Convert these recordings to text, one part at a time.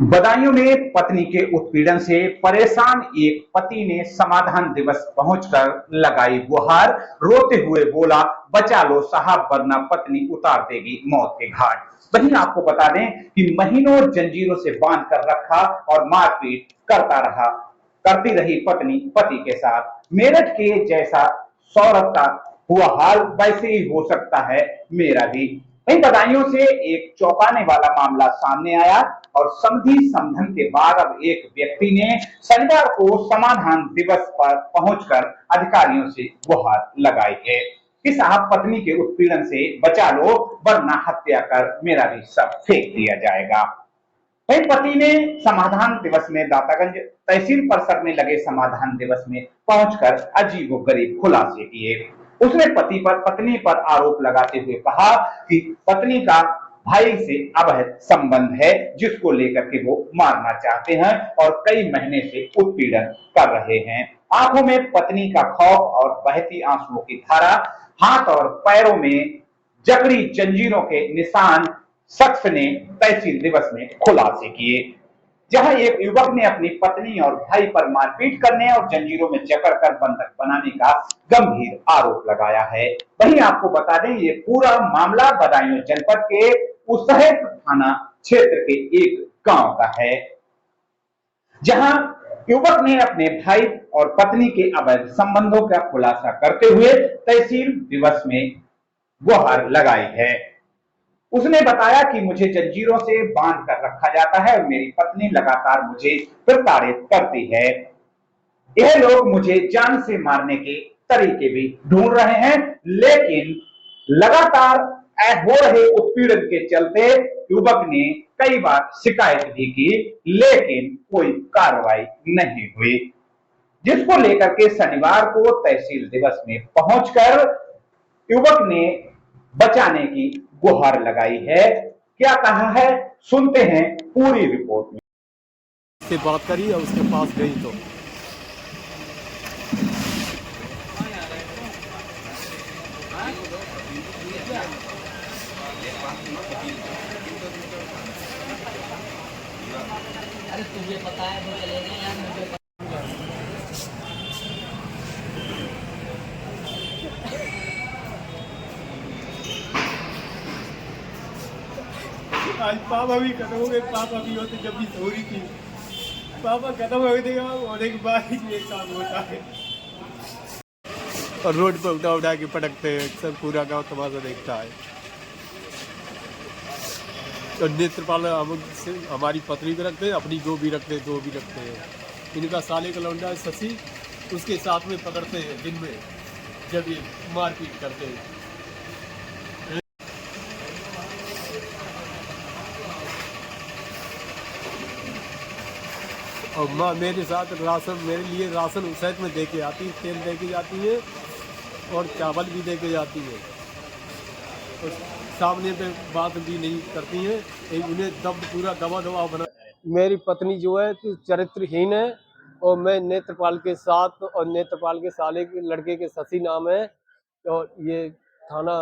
बदायूं में पत्नी के उत्पीड़न से परेशान एक पति ने समाधान दिवस पहुंचकर लगाई गुहार। रोते हुए बोला, बचा लो साहब वरना पत्नी उतार देगी मौत के घाट। वहीं आपको बता दें कि महीनों जंजीरों से बांध कर रखा और मारपीट करती रही पत्नी पति के साथ। मेरठ के जैसा सौरभ का हुआ हाल वैसे ही हो सकता है मेरा भी। वहीं बदायूं से एक चौंकाने वाला मामला सामने आया और समधि समधन के बाद अब एक व्यक्ति ने शनिवार को समाधान दिवस पर पहुंचकर अधिकारियों से गुहार लगाई है कि साहब पत्नी के उत्पीड़न से बचा लो वरना हत्या कर मेरा भी सब फेंक दिया जाएगा। वहीं पति ने समाधान दिवस में दातागंज तहसील परिसर में लगे समाधान दिवस में पहुंचकर अजीबोगरीब खुलासे किए। उसने पत्नी पर आरोप लगाते हुए कहा कि पत्नी का भाई से अवैध संबंध है जिसको लेकर के वो मारना चाहते हैं और कई महीने से उत्पीड़न कर रहे हैं। आंखों में पत्नी का खौफ और बहती आंसुओं की धारा, हाथ और पैरों में जकड़ी जंजीरों के निशान शख्स ने तहसील दिवस में खुलासे किए। जहां एक युवक ने अपनी पत्नी और भाई पर मारपीट करने और जंजीरों में जकड़कर बंधक बनाने का गंभीर आरोप लगाया है। वहीं आपको बता दें ये पूरा मामला बदायूं जनपद के उसहद थाना क्षेत्र के एक गांव का है, जहां युवक ने अपने भाई और पत्नी के अवैध संबंधों का खुलासा करते हुए तहसील दिवस में गुहार लगाई है। उसने बताया कि मुझे जंजीरों से बांध कर रखा जाता है और मेरी पत्नी लगातार मुझे प्रताड़ित करती है। यह लोग मुझे जान से मारने के तरीके भी ढूंढ रहे हैं, लेकिन लगातार हो रहे उत्पीड़न के चलते युवक ने कई बार शिकायत भी की, लेकिन कोई कार्रवाई नहीं हुई, जिसको लेकर के शनिवार को तहसील दिवस में पहुंचकर युवक ने बचाने की गुहार लगाई है। क्या कहा है सुनते हैं पूरी रिपोर्ट में। से बात करी और उसके पास गई तो अरे तुझे पता है वो चलेंगे यार मुझे आज पापा भी खत्म हो गए। पापा भी होते जब भी हो रही थी, पापा खत्म हो गए होने के बाद ही ये काम होता है। और रोड पर उठा उठा के पटकते हैं, सब पूरा गांव तमाशा देखता है। और नेत्रपाल हमारी पत्नी भी रखते हैं, अपनी दो भी रखते हैं, दो भी रखते हैं। इनका साले का लौंडा है शशि, उसके साथ में पकड़ते हैं दिन में जब ये मारपीट करते हैं। और माँ मेरे साथ मेरे लिए राशन उसैत में दे के आती है, तेल दे के जाती है और चावल भी दे के जाती है। और सामने पे बात भी नहीं करती है, उन्हें पूरा दबा बना। मेरी पत्नी जो है तो चरित्रहीन है और मैं नेत्रपाल के साथ और नेत्रपाल के साले के लड़के के शशि नाम है और ये थाना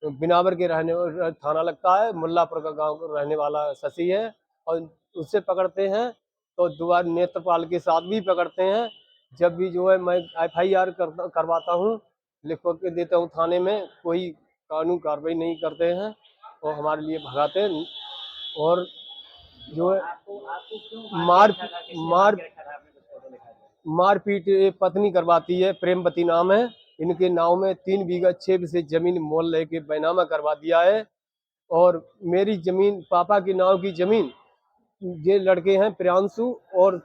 बिनावर के थाना लगता है, मुल्लापुर का गांव रहने वाला शशि है। और उससे पकड़ते हैं तो दोबारा नेत्रपाल के साथ भी पकड़ते हैं। जब भी जो है मैं FIR करवाता हूँ, लिख के देता हूँ थाने में, कोई कानून कार्रवाई नहीं करते हैं और हमारे लिए भगाते हैं। और जो है मारपीट पत्नी करवाती है, प्रेमवती नाम है। इनके नाव में 3 बीघा 6 विशेष जमीन मोल लेके बैनामा करवा दिया है। और मेरी जमीन, पापा के नाव की जमीन, ये लड़के हैं प्रियांशु और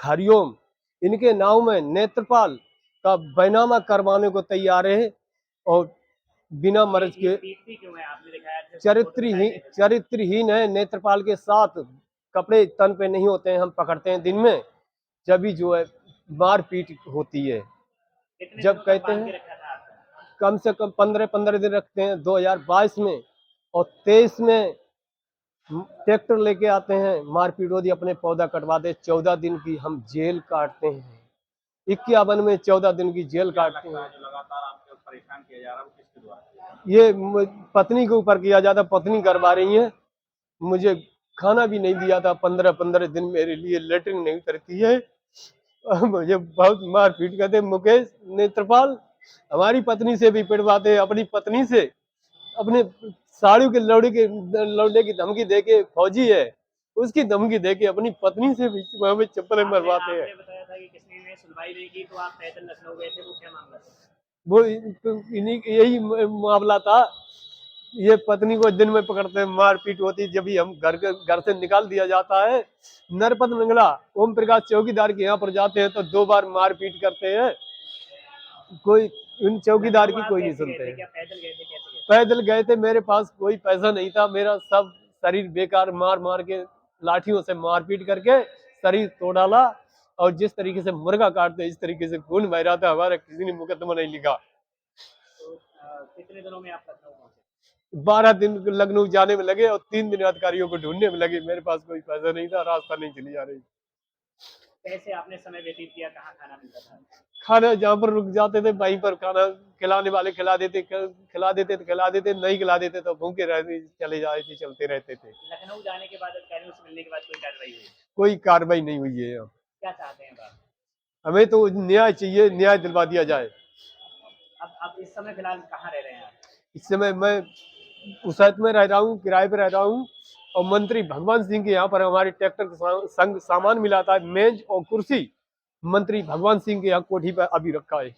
हरिओम, इनके नाव में नेत्रपाल का बैनामा करवाने को तैयार है। और बिना मर्ज के चरित्रहीन है। नेत्रपाल के साथ कपड़े तन पे नहीं होते हैं, हम पकड़ते हैं दिन में, जब भी जो है मारपीट होती है। जब कहते हैं कम से कम 15 दिन रखते हैं 2022 में, और 23 में ट्रैक्टर लेके आते हैं, मारपीट होती, अपने पौधा कटवाते। 14 दिन की हम जेल काटते हैं, 51 में 14 दिन की जेल काटते हैं। लगातार आपको परेशान किया जा रहा है, वो किसके द्वारा? ये पत्नी के ऊपर किया जाता, पत्नी करवा रही है, मुझे खाना भी नहीं दिया था। 15-15 दिन मेरे लिए लेटरिन नहीं करती है। मुझे बहुत मार पीट करते। मुकेश नेत्रपाल हमारी पत्नी से भी पिटवाते, अपनी पत्नी से, अपने साड़ू के लौड़े की धमकी देके, फौजी है उसकी धमकी देके अपनी पत्नी से भी हमें चप्पलें मरवाते हैं। आपने बताया था कि किसी ने सुनवाई नहीं की तो आप पैदल लखनऊ गए थे, वो क्या मामला था? वो इन्हीं यही मामला था। ये पत्नी को दिन में पकड़ते हैं, मारपीट होती, जब भी हम घर से निकाल दिया जाता है। नरपत मंगला ओम प्रकाश चौकीदार के यहाँ पर जाते हैं तो 2 बार मारपीट करते हैं। कोई उन चौकीदार की कोई नहीं सुनते हैं। क्या पैदल गए थे, कैसे गए थे? पैदल गए थे, मेरे पास कोई पैसा नहीं था, मेरा सब शरीर बेकार मार मार के, लाठियों से मारपीट करके शरीर तोड़ डाला। और जिस तरीके से मुर्गा काटते इस तरीके से खून बह रहा था। हमारा किसी ने मुकदमा नहीं लिखा। तो कितने दिनों में आप लखनऊ पहुंचे? 12 दिन लखनऊ जाने में लगे और 3 दिन अधिकारियों को ढूंढने में लगे। मेरे पास कोई पैसा नहीं था, रास्ता नहीं चली जा रही। कैसे आपने समय व्यतीत किया, कहाँ खाना मिलता था? खाना जहाँ पर रुक जाते थे वहीं पर खाना खिलाने वाले खिला देते तो खिला देते, नहीं खिला देते तो भूखे रहते चले जाते, चलते रहते थे। लखनऊ जाने के बाद अधिकारियों से मिलने के बाद कोई कार्रवाई हुई? कोई कार्रवाई नहीं हुई है। क्या चाहते हैं आप? हमें तो न्याय चाहिए, न्याय दिलवा दिया जाए। अब इस समय फिलहाल कहाँ रह रहे हैं आप? इस समय मैं उसैत में रह रहा हूँ, किराए पे रह रहा हूँ। और मंत्री भगवान सिंह के यहाँ पर हमारे ट्रैक्टर के संग सामान मिला था, मेज और कुर्सी, मंत्री भगवान सिंह के यहाँ कोठी पर अभी रखा है।